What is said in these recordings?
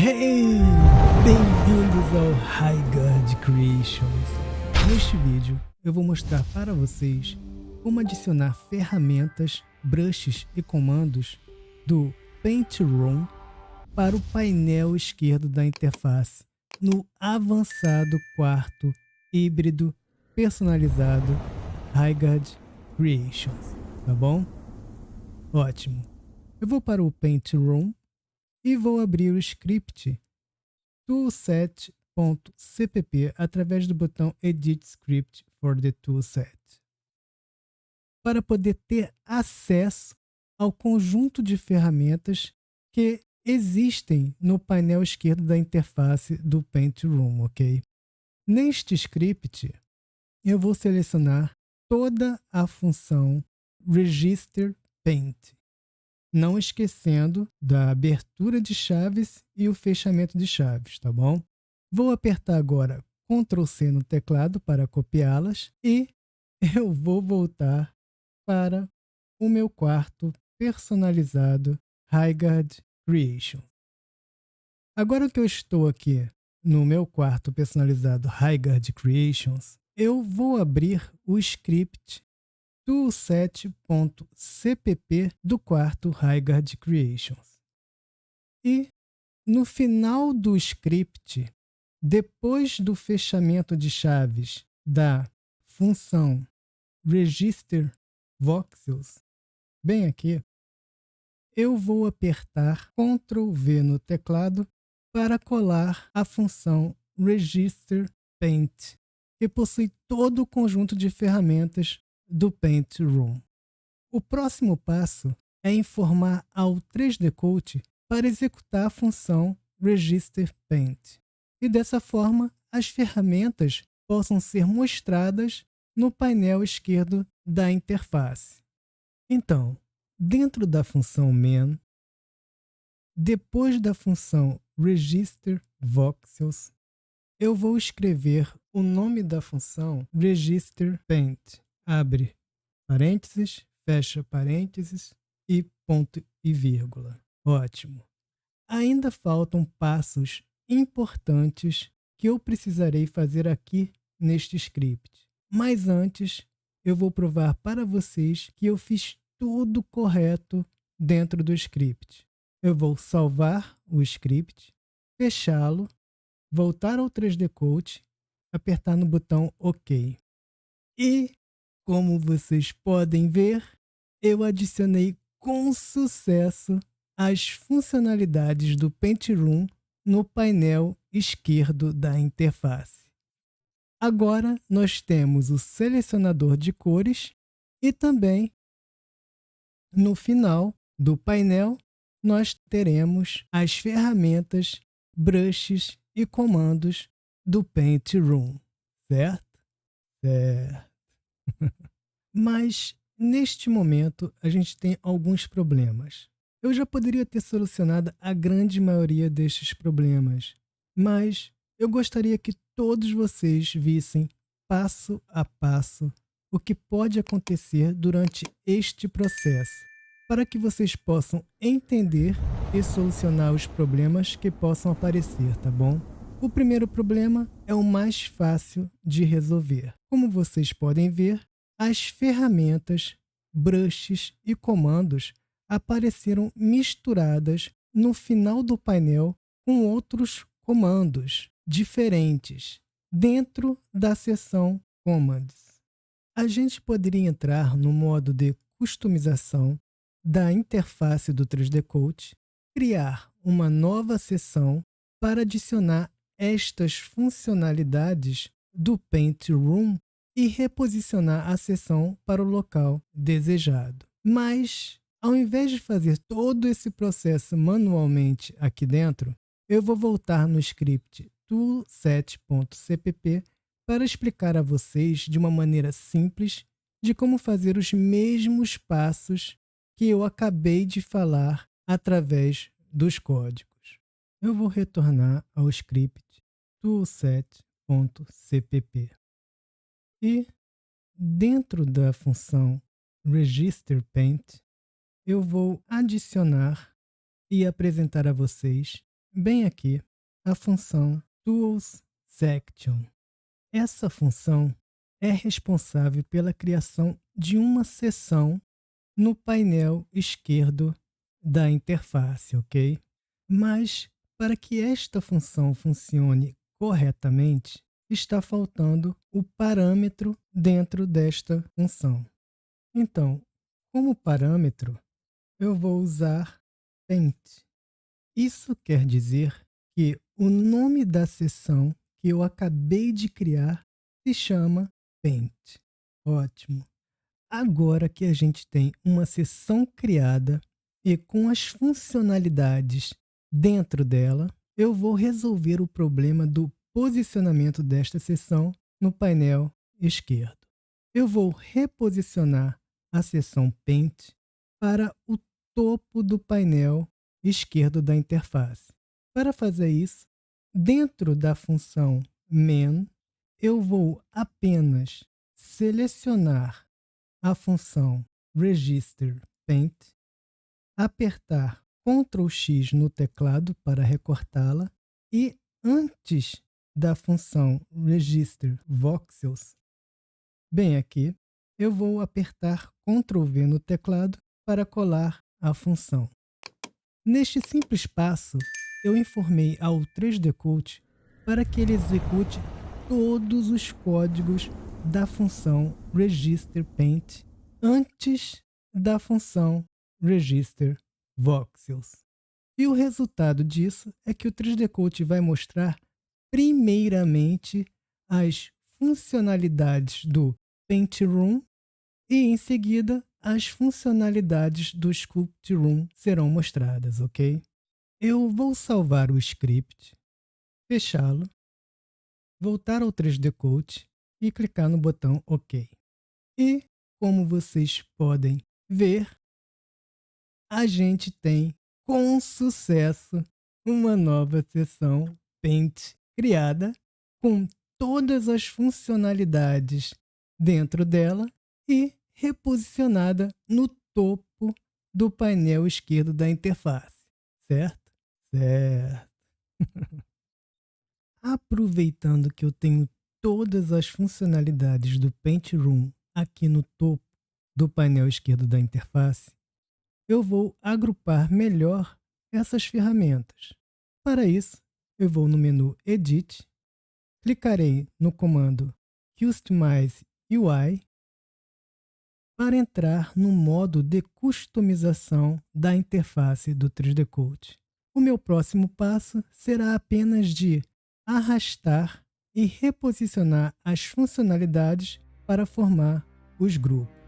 Hey! Bem-vindos ao HighGuard Creations. Neste vídeo eu vou mostrar para vocês como adicionar ferramentas, brushes e comandos do Paint Room para o painel esquerdo da interface no avançado quarto híbrido personalizado HighGuard Creations, tá bom? Ótimo. Eu vou para o Paint Room e vou abrir o script toolset.cpp através do botão Edit Script for the Toolset, para poder ter acesso ao conjunto de ferramentas que existem no painel esquerdo da interface do Paint Room, ok? Neste script, eu vou selecionar toda a função Register Paint, não esquecendo da abertura de chaves e o fechamento de chaves, tá bom? Vou apertar agora Ctrl C no teclado para copiá-las e eu vou voltar para o meu quarto personalizado HighGuard Creation. Agora que eu estou aqui no meu quarto personalizado HighGuard Creations, eu vou abrir o script toolset.cpp do quarto HighGuard Creations. E no final do script, depois do fechamento de chaves da função Register Voxels, bem aqui, eu vou apertar Ctrl V no teclado para colar a função Register Paint, que possui todo o conjunto de ferramentas do Paint Room. O próximo passo é informar ao 3D Coat para executar a função Register Paint. E dessa forma, as ferramentas possam ser mostradas no painel esquerdo da interface. Então, dentro da função main, depois da função Register Voxels, eu vou escrever o nome da função Register Paint. Abre parênteses, fecha parênteses e ponto e vírgula. Ótimo. Ainda faltam passos importantes que eu precisarei fazer aqui neste script. Mas antes, eu vou provar para vocês que eu fiz tudo correto dentro do script. Eu vou salvar o script, fechá-lo, voltar ao 3D Coat, apertar no botão OK. E como vocês podem ver, eu adicionei com sucesso as funcionalidades do Paint Room no painel esquerdo da interface. Agora nós temos o selecionador de cores e também no final do painel nós teremos as ferramentas, brushes e comandos do Paint Room, certo? Certo. Mas, neste momento, a gente tem alguns problemas. Eu já poderia ter solucionado a grande maioria destes problemas, mas eu gostaria que todos vocês vissem, passo a passo, o que pode acontecer durante este processo, para que vocês possam entender e solucionar os problemas que possam aparecer, tá bom? O primeiro problema é o mais fácil de resolver. Como vocês podem ver, as ferramentas, brushes e comandos apareceram misturadas no final do painel com outros comandos diferentes dentro da seção Commands. A gente poderia entrar no modo de customização da interface do 3D Coat, criar uma nova seção para adicionar estas funcionalidades do Paint Room e reposicionar a seção para o local desejado. Mas, ao invés de fazer todo esse processo manualmente aqui dentro, eu vou voltar no script toolset.cpp para explicar a vocês de uma maneira simples de como fazer os mesmos passos que eu acabei de falar através dos códigos. Eu vou retornar ao script toolset.cpp. E dentro da função Register Paint, eu vou adicionar e apresentar a vocês bem aqui, a função ToolsSection. Essa função é responsável pela criação de uma seção no painel esquerdo da interface, ok? Mas para que esta função funcione corretamente, está faltando o parâmetro dentro desta função. Então, como parâmetro, eu vou usar Paint. Isso quer dizer que o nome da seção que eu acabei de criar se chama Paint. Ótimo. Agora que a gente tem uma seção criada e com as funcionalidades dentro dela, eu vou resolver o problema do posicionamento desta seção no painel esquerdo. Eu vou reposicionar a seção Paint para o topo do painel esquerdo da interface. Para fazer isso, dentro da função main, eu vou apenas selecionar a função Register Paint, apertar Ctrl X no teclado para recortá-la e antes da função Register Voxels, bem aqui, eu vou apertar Ctrl V no teclado para colar a função. Neste simples passo, eu informei ao 3D Coach para que ele execute todos os códigos da função Register Paint antes da função Register Voxels. E o resultado disso é que o 3D Coach vai mostrar primeiramente as funcionalidades do Paint Room e em seguida as funcionalidades do Sculpt Room serão mostradas, ok? Eu vou salvar o script, fechá-lo, voltar ao 3D Coach e clicar no botão OK. E, como vocês podem ver, a gente tem, com sucesso, uma nova seção Paint criada com todas as funcionalidades dentro dela e reposicionada no topo do painel esquerdo da interface, certo? Certo. Aproveitando que eu tenho todas as funcionalidades do Paint Room aqui no topo do painel esquerdo da interface, eu vou agrupar melhor essas ferramentas. Para isso, eu vou no menu Edit, clicarei no comando Customize UI para entrar no modo de customização da interface do 3D Coach. O meu próximo passo será apenas de arrastar e reposicionar as funcionalidades para formar os grupos.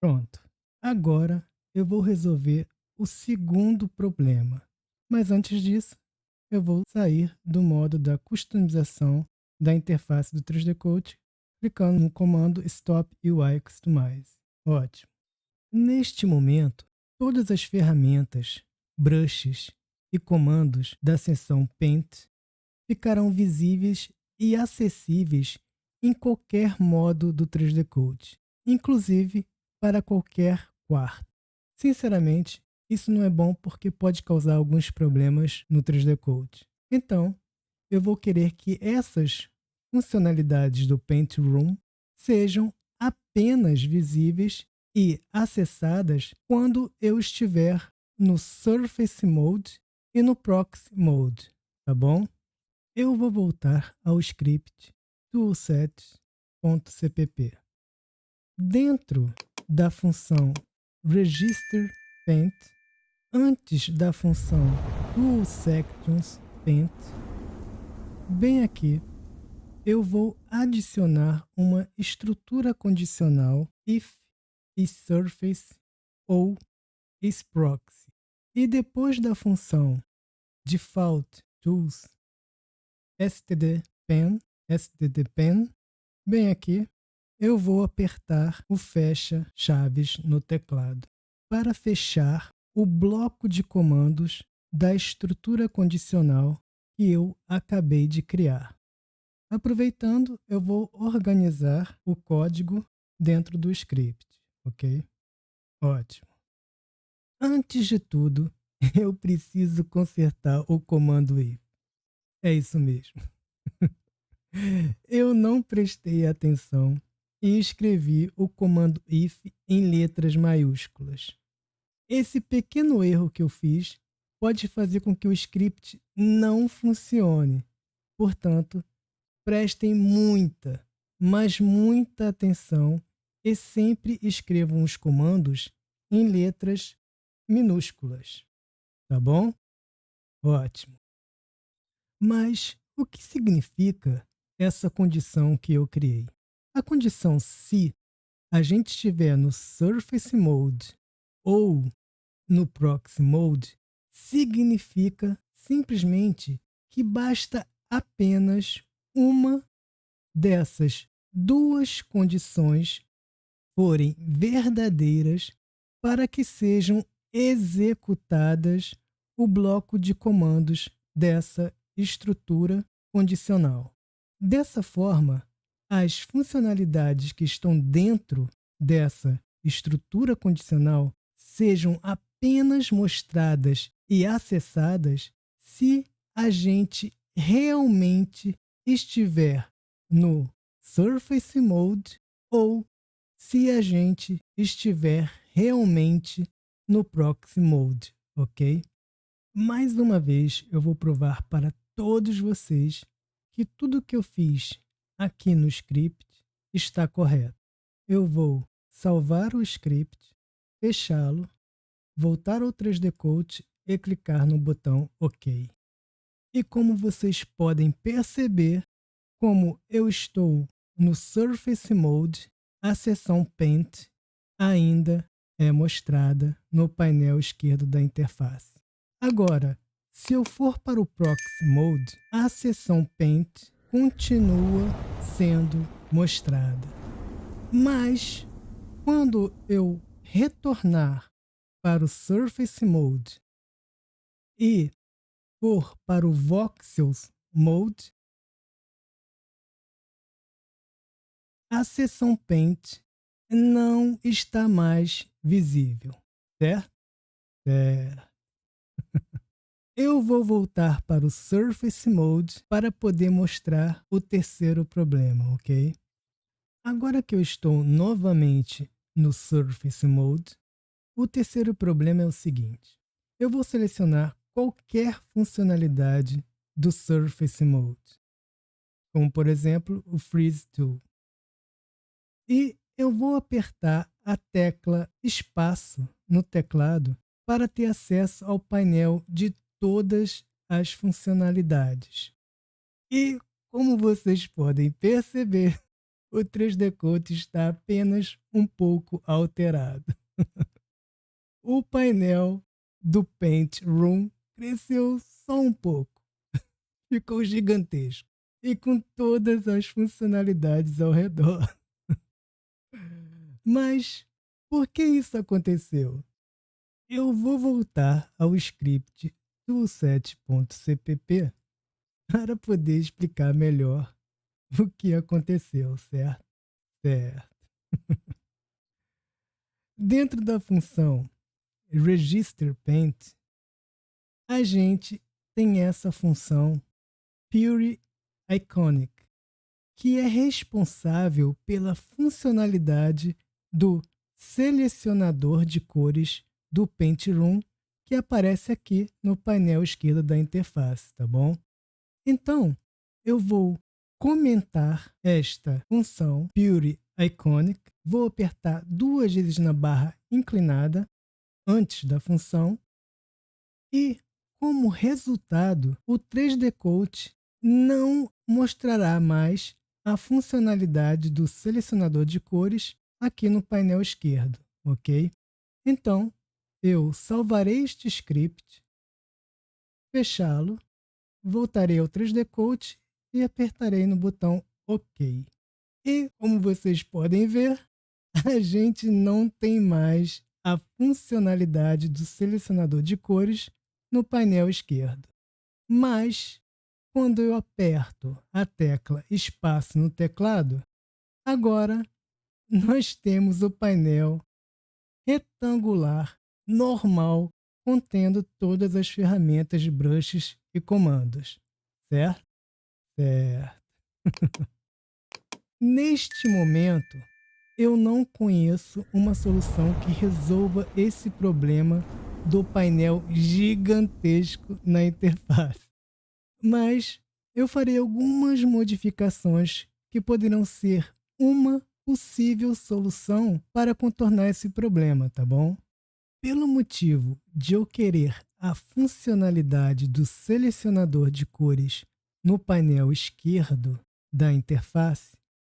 Pronto. Agora eu vou resolver o segundo problema. Mas antes disso, eu vou sair do modo da customização da interface do 3D Coach, clicando no comando Stop UI Customize. Ótimo. Neste momento, todas as ferramentas, brushes e comandos da seção Paint ficarão visíveis e acessíveis em qualquer modo do 3D Coach, inclusive para qualquer quarto. Sinceramente, isso não é bom porque pode causar alguns problemas no 3D Coach. Então, eu vou querer que essas funcionalidades do Paint Room sejam apenas visíveis e acessadas quando eu estiver no Surface Mode e no Proxy Mode, tá bom? Eu vou voltar ao script toolsets.cpp. Dentro da função Register Paint, antes da função ToolSections Paint, bem aqui, eu vou adicionar uma estrutura condicional if e surface ou isProxy. E depois da função default tools stdpen, bem aqui, eu vou apertar o fecha chaves no teclado para fechar o bloco de comandos da estrutura condicional que eu acabei de criar. Aproveitando, eu vou organizar o código dentro do script, ok? Ótimo. Antes de tudo, eu preciso consertar o comando if. É isso mesmo. Eu não prestei atenção e escrevi o comando if em letras maiúsculas. Esse pequeno erro que eu fiz pode fazer com que o script não funcione. Portanto, prestem muita, mas muita atenção e sempre escrevam os comandos em letras minúsculas. Tá bom? Ótimo. Mas o que significa essa condição que eu criei? A condição se a gente estiver no Surface Mode ou no Proxy Mode significa simplesmente que basta apenas uma dessas duas condições forem verdadeiras para que sejam executadas o bloco de comandos dessa estrutura condicional. Dessa forma, as funcionalidades que estão dentro dessa estrutura condicional sejam apenas mostradas e acessadas se a gente realmente estiver no Surface Mode ou se a gente estiver realmente no Proxy Mode, ok? Mais uma vez, eu vou provar para todos vocês que tudo que eu fiz aqui no script está correto. Eu vou salvar o script, fechá-lo, voltar ao 3D Coat e clicar no botão OK. E como vocês podem perceber, como eu estou no Surface Mode, a seção Paint ainda é mostrada no painel esquerdo da interface. Agora, se eu for para o Proxy Mode, a seção Paint continua sendo mostrada. Mas, quando eu retornar para o Surface Mode e for para o Voxels Mode, a seção Paint não está mais visível, certo? Eu vou voltar para o Surface Mode para poder mostrar o terceiro problema, ok? Agora que eu estou novamente no Surface Mode, o terceiro problema é o seguinte. Eu vou selecionar qualquer funcionalidade do Surface Mode, como por exemplo o Freeze Tool. E eu vou apertar a tecla espaço no teclado para ter acesso ao painel de todas as funcionalidades. E, como vocês podem perceber, o 3D Coat está apenas um pouco alterado. O painel do Paint Room cresceu só um pouco. Ficou gigantesco. E com todas as funcionalidades ao redor. Mas, por que isso aconteceu? Eu vou voltar ao script toolset.cpp para poder explicar melhor o que aconteceu, certo? Certo. Dentro da função registerPaint, a gente tem essa função PureIconic, que é responsável pela funcionalidade do selecionador de cores do Paint Room, que aparece aqui no painel esquerdo da interface, tá bom? Então, eu vou comentar esta função PureIconic, vou apertar 2 vezes na barra inclinada antes da função e, como resultado, o 3D Coat não mostrará mais a funcionalidade do selecionador de cores aqui no painel esquerdo, ok? Então, eu salvarei este script, fechá-lo, voltarei ao 3D Coach e apertarei no botão OK. E, como vocês podem ver, a gente não tem mais a funcionalidade do selecionador de cores no painel esquerdo. Mas, quando eu aperto a tecla espaço no teclado, agora nós temos o painel retangular normal contendo todas as ferramentas, brushes e comandos, certo? Certo. Neste momento, eu não conheço uma solução que resolva esse problema do painel gigantesco na interface, mas eu farei algumas modificações que poderão ser uma possível solução para contornar esse problema, tá bom? Pelo motivo de eu querer a funcionalidade do selecionador de cores no painel esquerdo da interface,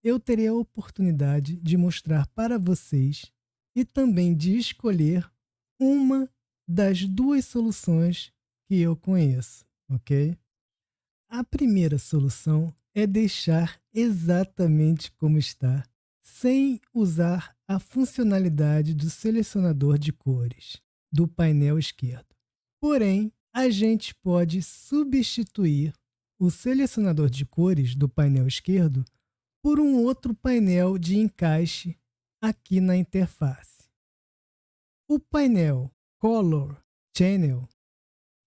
eu terei a oportunidade de mostrar para vocês e também de escolher uma das duas soluções que eu conheço, ok? A primeira solução é deixar exatamente como está, sem usar a funcionalidade do selecionador de cores do painel esquerdo. Porém, a gente pode substituir o selecionador de cores do painel esquerdo por um outro painel de encaixe aqui na interface. O painel Color Channel,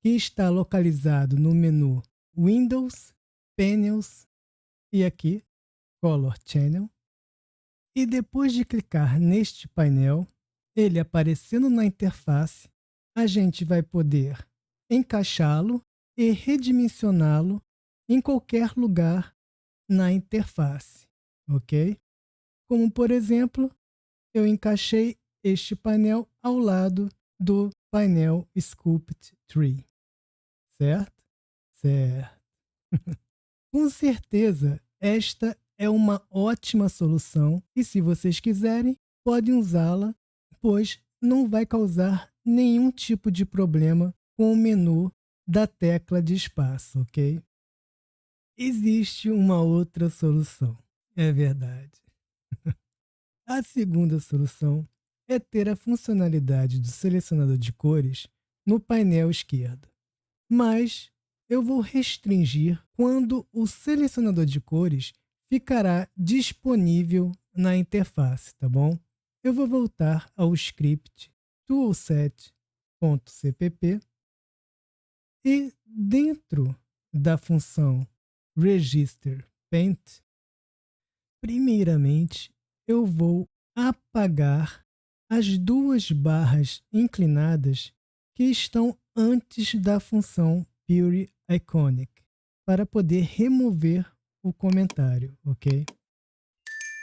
que está localizado no menu Windows, Panels e aqui Color Channel. E depois de clicar neste painel, ele aparecendo na interface, a gente vai poder encaixá-lo e redimensioná-lo em qualquer lugar na interface, ok? Como por exemplo, eu encaixei este painel ao lado do painel Sculpt Tree, certo? Certo. Com certeza, esta é uma ótima solução e se vocês quiserem, podem usá-la, pois não vai causar nenhum tipo de problema com o menu da tecla de espaço, ok? Existe uma outra solução, é verdade. A segunda solução é ter a funcionalidade do selecionador de cores no painel esquerdo, mas eu vou restringir quando o selecionador de cores ficará disponível na interface, tá bom? Eu vou voltar ao script toolset.cpp e dentro da função register paint, primeiramente eu vou apagar as duas barras inclinadas que estão antes da função Pure Iconic, para poder remover o comentário, ok?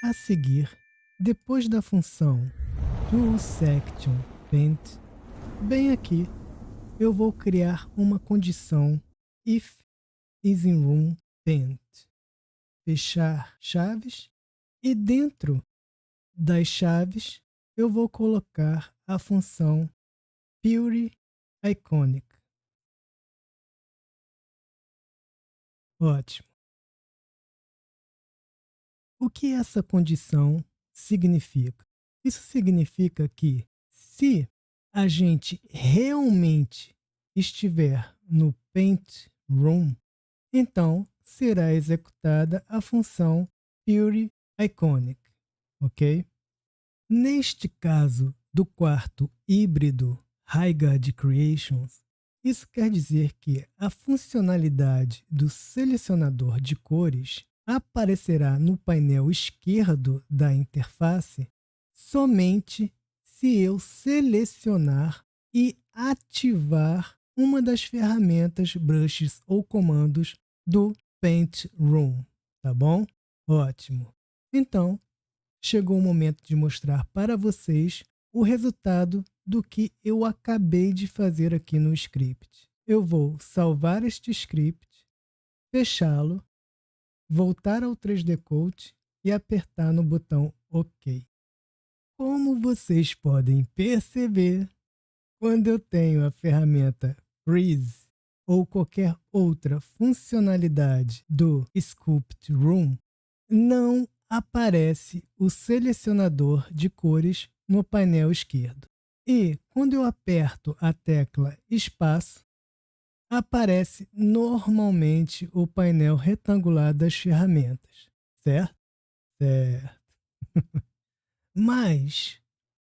A seguir, depois da função toSectionPaint, bem aqui, eu vou criar uma condição if is in room paint, fechar chaves, e dentro das chaves eu vou colocar a função Pure Iconic. Ótimo. O que essa condição significa? Isso significa que se a gente realmente estiver no Paint Room, então será executada a função Pure Iconic, ok? Neste caso do quarto híbrido HighGuard Creations, isso quer dizer que a funcionalidade do selecionador de cores aparecerá no painel esquerdo da interface somente se eu selecionar e ativar uma das ferramentas, brushes ou comandos do Paint Room, tá bom? Ótimo. Então, chegou o momento de mostrar para vocês o resultado do que eu acabei de fazer aqui no script. Eu vou salvar este script, fechá-lo, voltar ao 3D Coach e apertar no botão OK. Como vocês podem perceber, Quando eu tenho a ferramenta Freeze ou qualquer outra funcionalidade do Sculpt Room, não aparece o selecionador de cores no painel esquerdo. E quando eu aperto a tecla Espaço, aparece normalmente o painel retangular das ferramentas, certo? Certo. Mas,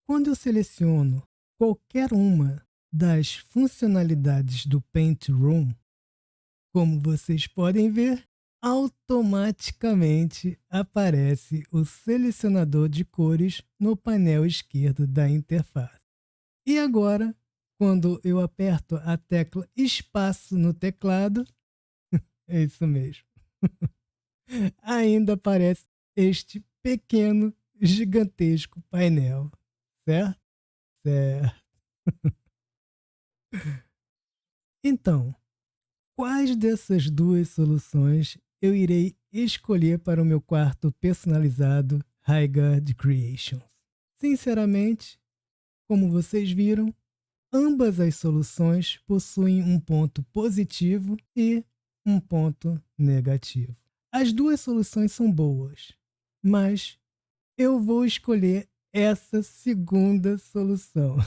quando eu seleciono qualquer uma das funcionalidades do Paint Room, como vocês podem ver, automaticamente aparece o selecionador de cores no painel esquerdo da interface. E agora, quando eu aperto a tecla Espaço no teclado, é isso mesmo, ainda aparece este pequeno, gigantesco painel, certo? Certo. Então, quais dessas duas soluções eu irei escolher para o meu quarto personalizado HighGuard Creations? Sinceramente, como vocês viram, ambas as soluções possuem um ponto positivo e um ponto negativo. As duas soluções são boas, mas eu vou escolher essa segunda solução.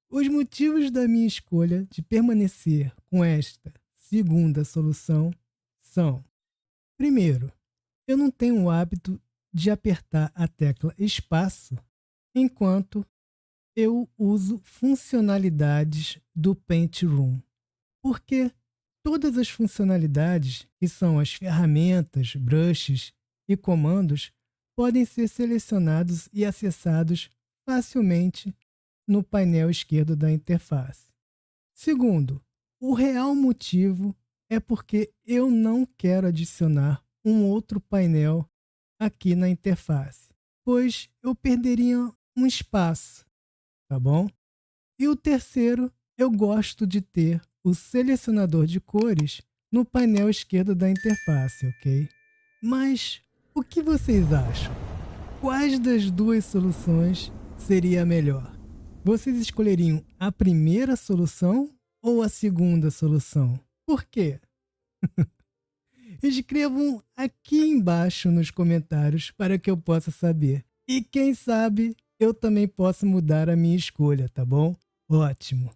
Os motivos da minha escolha de permanecer com esta segunda solução são: primeiro, eu não tenho o hábito de apertar a tecla espaço enquanto eu uso funcionalidades do Paint Room, porque todas as funcionalidades, que são as ferramentas, brushes e comandos, podem ser selecionados e acessados facilmente no painel esquerdo da interface. Segundo, o real motivo é porque eu não quero adicionar um outro painel aqui na interface, pois eu perderia um espaço, tá bom? E o terceiro, eu gosto de ter o selecionador de cores no painel esquerdo da interface, ok? Mas o que vocês acham? Quais das duas soluções seria a melhor? Vocês escolheriam a primeira solução ou a segunda solução? Por quê? Escrevam aqui embaixo nos comentários para que eu possa saber. E quem sabe eu também posso mudar a minha escolha, tá bom? Ótimo!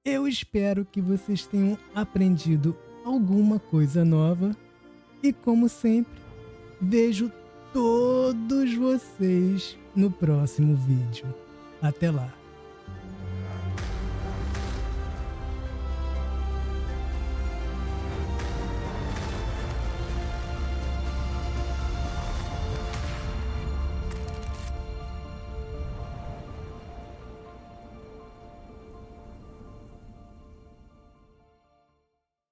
Eu espero que vocês tenham aprendido alguma coisa nova e, como sempre, vejo todos vocês no próximo vídeo. Até lá!